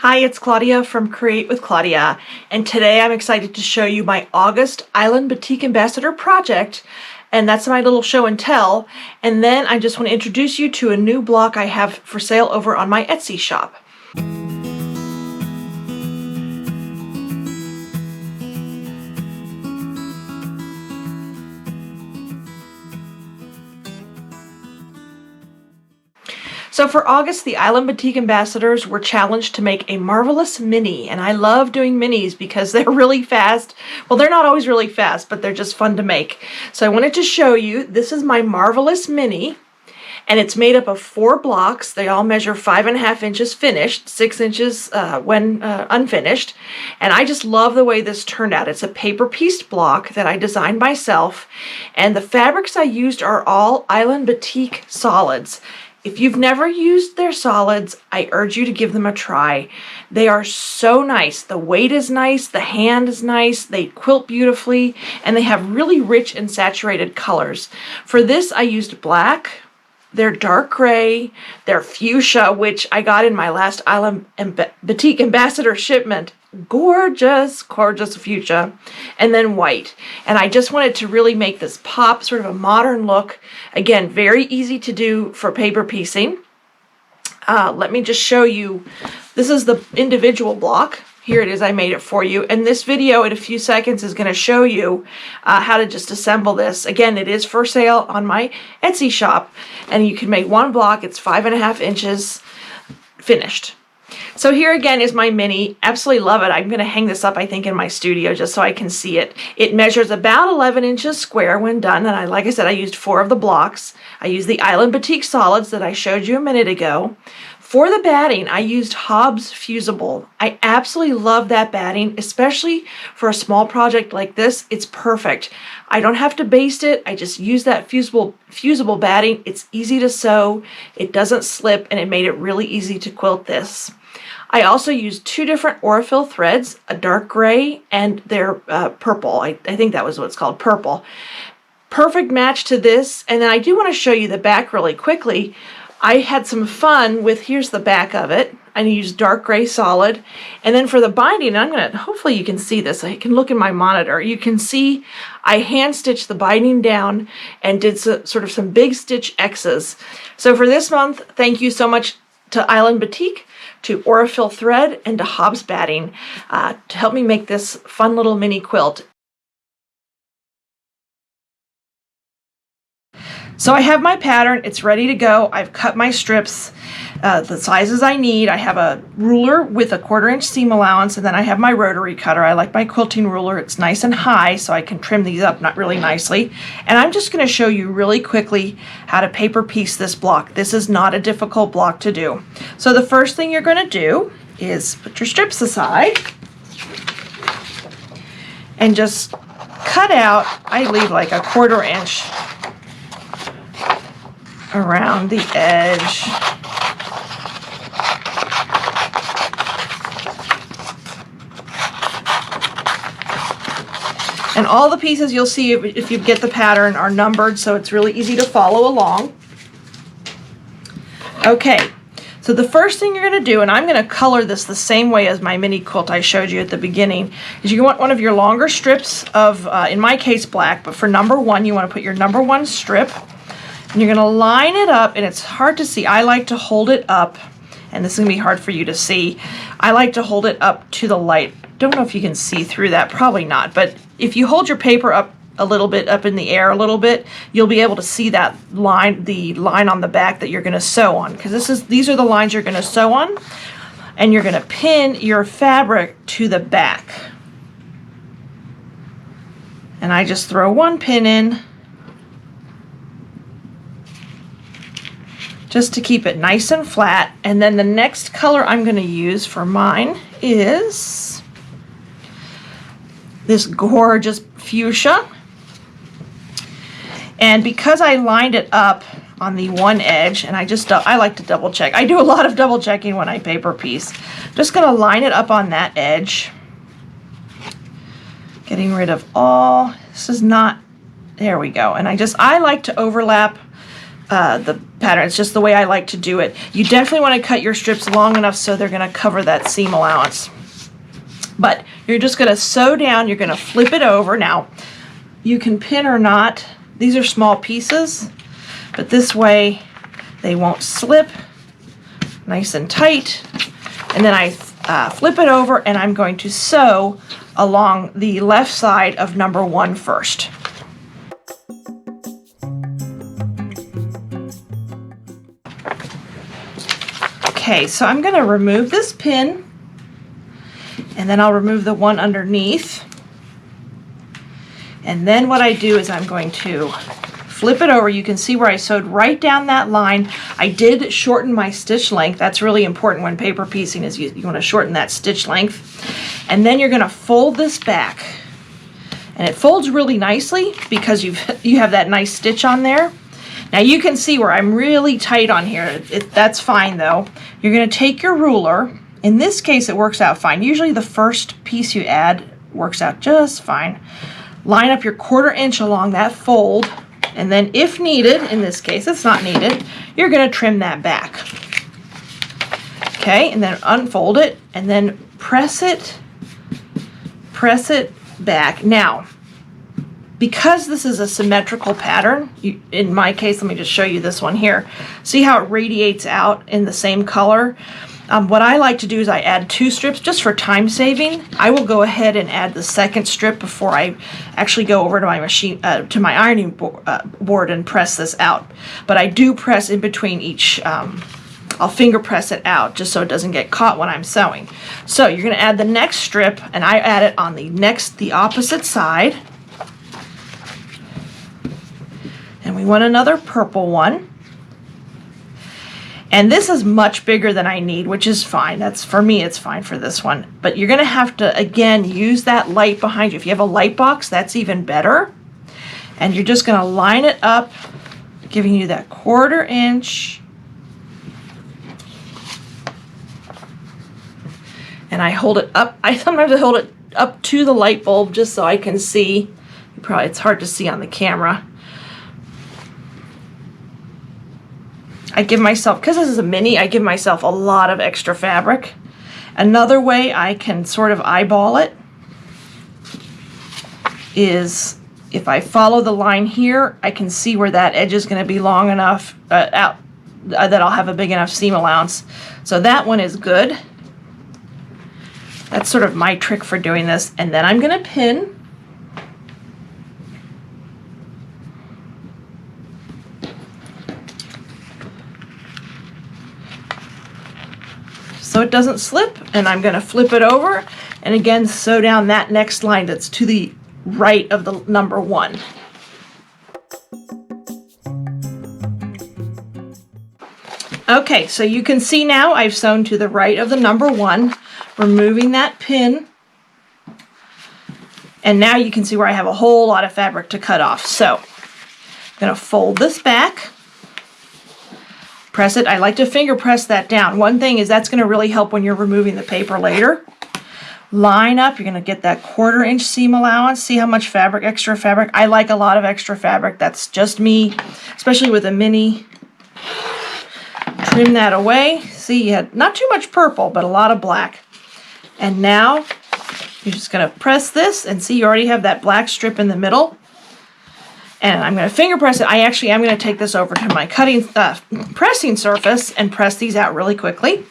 Hi, it's Claudia from Create with Claudia, and today I'm excited to show you my August Island Batik Ambassador project, and that's my little show and tell. And then I just want to introduce you to a new block I have for sale over on my Etsy shop. So for August, the Island Batik Ambassadors were challenged to make a marvelous mini, and I love doing minis because they're really fast. Well, they're not always really fast, but they're just fun to make. So I wanted to show you, this is my marvelous mini, and it's made up of 4 blocks. They all measure 5.5 inches finished, 6 inches when unfinished, and I just love the way this turned out. It's a paper pieced block that I designed myself, and the fabrics I used are all Island Batik solids. If you've never used their solids, I urge you to give them a try. They are so nice. The weight is nice, the hand is nice, they quilt beautifully, and they have really rich and saturated colors. For this, I used black, they're dark gray, they're fuchsia, which I got in my last Island Batik Ambassador shipment. Gorgeous, gorgeous fuchsia, and then white. And I just wanted to really make this pop, sort of a modern look. Again, very easy to do for paper piecing. Let me just show you. This is the individual block. Here it is, I made it for you. And this video in a few seconds is going to show you how to just assemble this. Again, it is for sale on my Etsy shop. And you can make one block, it's 5.5 inches finished. So here again is my mini. Absolutely love it. I'm going to hang this up, I think, in my studio just so I can see it. It measures about 11 inches square when done. And like I said, I used 4 of the blocks. I used the Island Batik solids that I showed you a minute ago. For the batting, I used Hobbs fusible. I absolutely love that batting, especially for a small project like this. It's perfect. I don't have to baste it. I just use that fusible batting. It's easy to sew. It doesn't slip, and it made it really easy to quilt this. I also used 2 different Aurifil threads, a dark gray and their purple. I think that was what it's called, purple. Perfect match to this. And then I do want to show you the back really quickly. I had some fun with, here's the back of it. I used dark gray solid. And then for the binding, hopefully you can see this. I can look in my monitor. You can see I hand stitched the binding down and did sort of some big stitch X's. So for this month, thank you so much to Island Batik, to Aurifil thread, and to Hobbs batting to help me make this fun little mini quilt. So I have my pattern, it's ready to go. I've cut my strips, the sizes I need. I have a ruler with a 1/4 inch seam allowance, and then I have my rotary cutter. I like my quilting ruler. It's nice and high, so I can trim these up not really nicely. And I'm just going to show you really quickly how to paper piece this block. This is not a difficult block to do. So the first thing you're going to do is put your strips aside and just cut out, I leave like a 1/4 inch around the edge. And all the pieces you'll see if you get the pattern are numbered, so it's really easy to follow along. Okay, so the first thing you're going to do, and I'm going to color this the same way as my mini quilt I showed you at the beginning, is you want one of your longer strips of, in my case, black, but for number 1, you want to put your number 1 strip. And you're going to line it up, and it's hard to see. I like to hold it up, and this is going to be hard for you to see. I like to hold it up to the light. Don't know if you can see through that, probably not, but if you hold your paper up a little bit, up in the air a little bit, you'll be able to see that line, the line on the back that you're going to sew on, because these are the lines you're going to sew on, and you're going to pin your fabric to the back. And I just throw 1 pin in, just to keep it nice and flat. And then the next color I'm going to use for mine is this gorgeous fuchsia. And because I lined it up on the one edge, and I like to double check. I do a lot of double checking when I paper piece. Just going to line it up on that edge. Getting rid of all, this is not, there we go. And I like to overlap the pattern. It's just the way I like to do it. You definitely want to cut your strips long enough so they're going to cover that seam allowance. But you're just going to sew down, you're going to flip it over. Now, you can pin or not. These are small pieces, but this way they won't slip. Nice and tight. And then I flip it over and I'm going to sew along the left side of number 1 first. Okay, so I'm going to remove this pin, and then I'll remove the one underneath. And then what I do is I'm going to flip it over. You can see where I sewed right down that line. I did shorten my stitch length. That's really important when paper piecing, is you want to shorten that stitch length. And then you're going to fold this back. And it folds really nicely because you have that nice stitch on there. Now you can see where I'm really tight on here. That's fine though. You're going to take your ruler. In this case, it works out fine. Usually the first piece you add works out just fine. Line up your 1/4 inch along that fold. And then if needed, in this case it's not needed, you're going to trim that back. Okay, and then unfold it and then press it back. Now, because this is a symmetrical pattern, in my case, let me just show you this one here. See how it radiates out in the same color? What I like to do is I add 2 strips just for time saving. I will go ahead and add the second strip before I actually go over to my machine, to my ironing board and press this out. But I do press in between each, I'll finger press it out just so it doesn't get caught when I'm sewing. So you're going to add the next strip, and I add it on the opposite side. And we want another purple one. And this is much bigger than I need, which is fine. That's, for me, it's fine for this one. But you're going to have to, again, use that light behind you. If you have a light box, that's even better. And you're just going to line it up, giving you that 1/4 inch. And I hold it up. I sometimes hold it up to the light bulb just so I can see. It's hard to see on the camera. I give myself, because this is a mini, I give myself a lot of extra fabric. Another way I can sort of eyeball it is if I follow the line here, I can see where that edge is going to be long enough, that I'll have a big enough seam allowance. So that one is good. That's sort of my trick for doing this. And then I'm going to pin. So it doesn't slip, and I'm going to flip it over and again sew down that next line that's to the right of the number 1. Okay, so you can see now I've sewn to the right of the number 1, removing that pin, and now you can see where I have a whole lot of fabric to cut off. So I'm going to fold this back. Press it. I like to finger press that down. One thing is that's going to really help when you're removing the paper later. Line up. You're going to get that 1/4 inch seam allowance. See how much fabric, extra fabric. I like a lot of extra fabric. That's just me, especially with a mini. Trim that away. See, you had not too much purple, but a lot of black. And now you're just going to press this, and see you already have that black strip in the middle. And I'm going to finger press it. I actually am going to take this over to my pressing surface and press these out really quickly.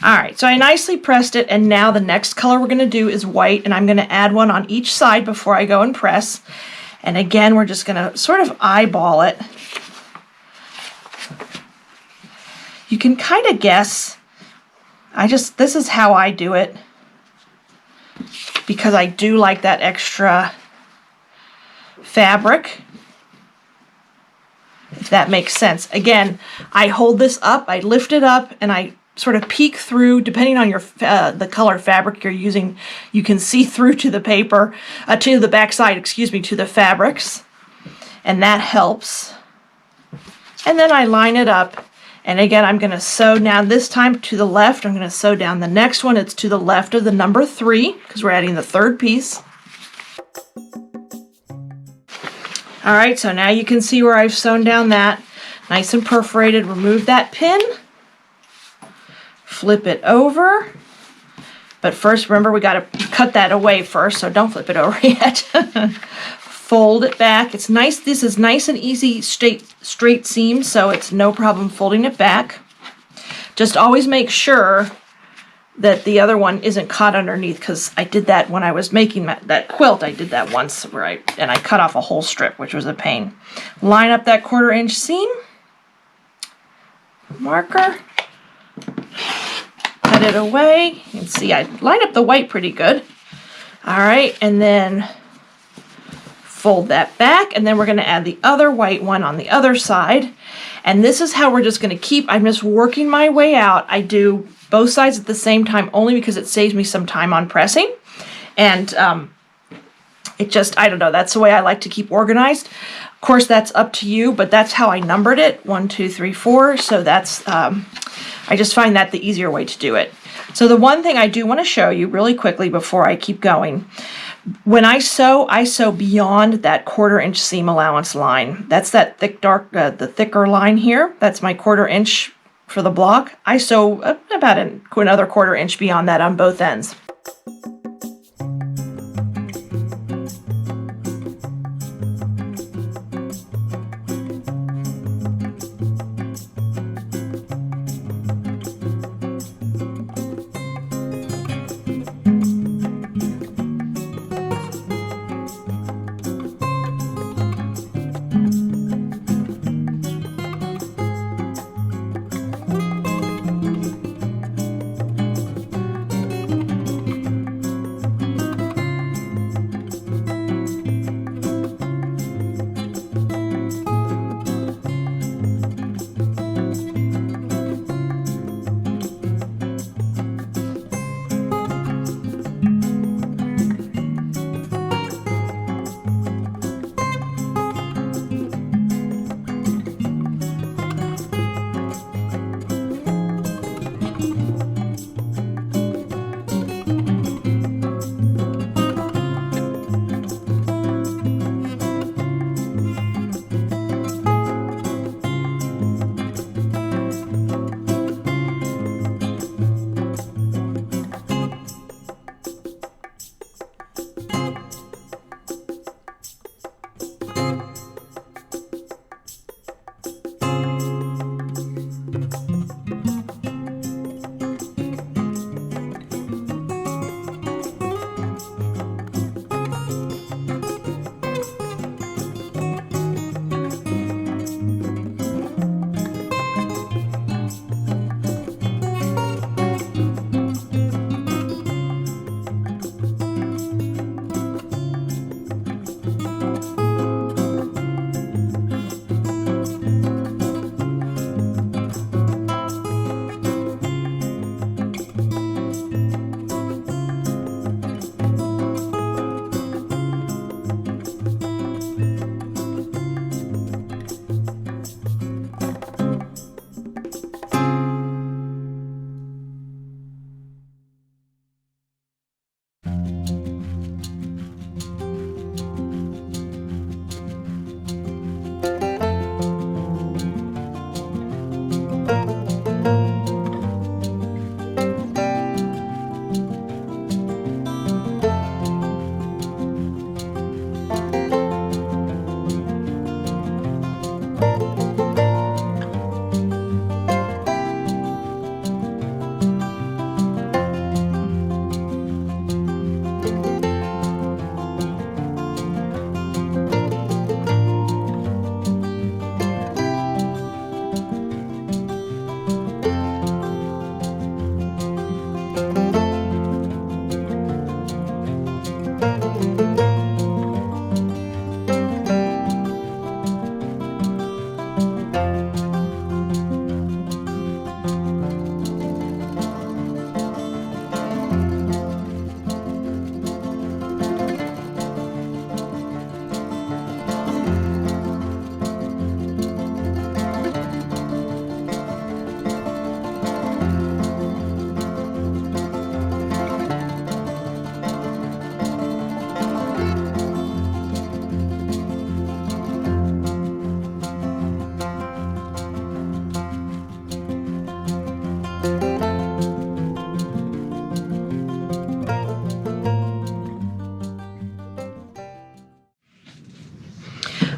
All right, so I nicely pressed it, and now the next color we're going to do is white, and I'm going to add one on each side before I go and press. And again, we're just going to sort of eyeball it. You can kind of guess. This is how I do it, because I do like that extra fabric, if that makes sense. Again, I hold this up, I lift it up, and I sort of peek through. Depending on your the color fabric you're using, you can see through to the paper, to the back side, excuse me, to the fabrics, and that helps. And then I line it up, and again I'm going to sew down, this time to the left. I'm going to sew down the next one. It's to the left of the number 3 because we're adding the 3rd piece. All right, so now you can see where I've sewn down that. Nice and perforated. Remove that pin. Flip it over. But first, remember, we got to cut that away first, so don't flip it over yet. Fold it back. It's nice. This is nice and easy straight seam, so it's no problem folding it back. Just always make sure that the other one isn't caught underneath, because I did that when I was making that quilt. I did that once where I cut off a whole strip, which was a pain. Line up that 1/4 inch seam. Marker. Cut it away. You can see I lined up the white pretty good. All right, and then fold that back, and then we're going to add the other white one on the other side. And this is how we're just going to keep, I'm just working my way out. I do both sides at the same time only because it saves me some time on pressing. And it just, I don't know, that's the way I like to keep organized. Of course, that's up to you, but that's how I numbered it, 1, 2, 3, 4. So that's, I just find that the easier way to do it. So the one thing I do want to show you really quickly before I keep going, when I sew beyond that 1/4 inch seam allowance line. That's that thick, dark, the thicker line here. That's my 1/4 inch for the block. I sew about another 1/4 inch beyond that on both ends.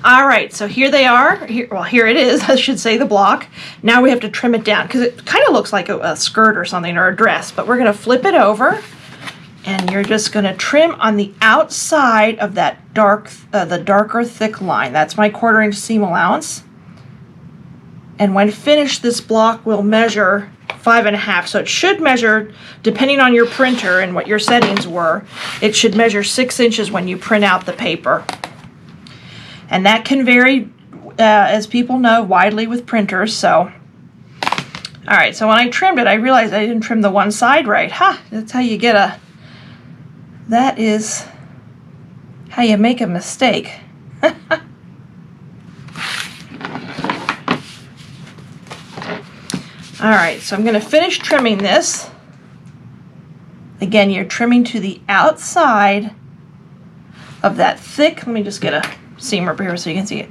All right, so here they are. Here it is, I should say, the block. Now we have to trim it down because it kind of looks like a skirt or something, or a dress, but we're going to flip it over, and you're just going to trim on the outside of that the darker thick line. That's my 1/4 inch seam allowance. And when finished, this block will measure 5.5. So it should measure, depending on your printer and what your settings were, it should measure 6 inches when you print out the paper. And that can vary, as people know, widely with printers. So, all right, so when I trimmed it, I realized I didn't trim the one side right. That's how you get that is how you make a mistake. All right, so I'm going to finish trimming this. Again, you're trimming to the outside of that thick, let me just get a seam ripper here so you can see it.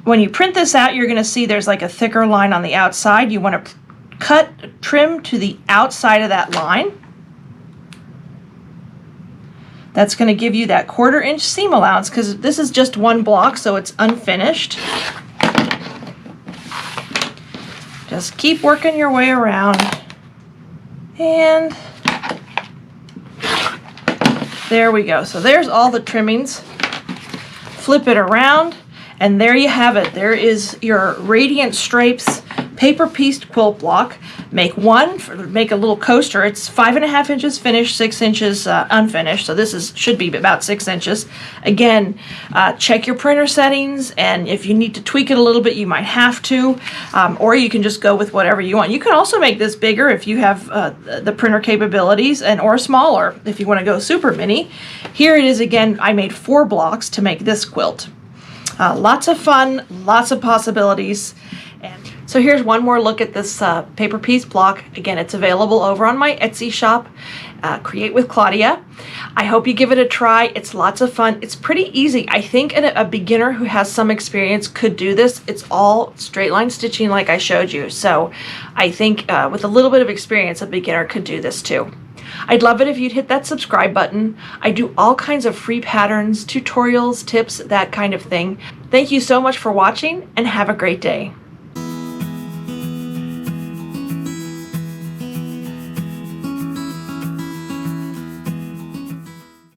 When you print this out, you're going to see there's like a thicker line on the outside. You want to trim to the outside of that line. That's going to give you that 1/4 inch seam allowance because this is just one block, so it's unfinished. Just keep working your way around, and there we go. So there's all the trimmings. Flip it around, and there you have it. There is your Radiant Stripes paper pieced quilt block. Make a little coaster. It's 5.5 inches finished, 6 inches unfinished. So this should be about 6 inches. Again, check your printer settings, and if you need to tweak it a little bit, you might have to, or you can just go with whatever you want. You can also make this bigger if you have the printer capabilities, or smaller if you want to go super mini. Here it is again. I made 4 blocks to make this quilt. Lots of fun, lots of possibilities. And so here's one more look at this paper piece block. Again, it's available over on my Etsy shop, Create with Claudia. I hope you give it a try. It's lots of fun. It's pretty easy. I think a beginner who has some experience could do this. It's all straight line stitching like I showed you. So I think with a little bit of experience, a beginner could do this too. I'd love it if you'd hit that subscribe button. I do all kinds of free patterns, tutorials, tips, that kind of thing. Thank you so much for watching, and have a great day.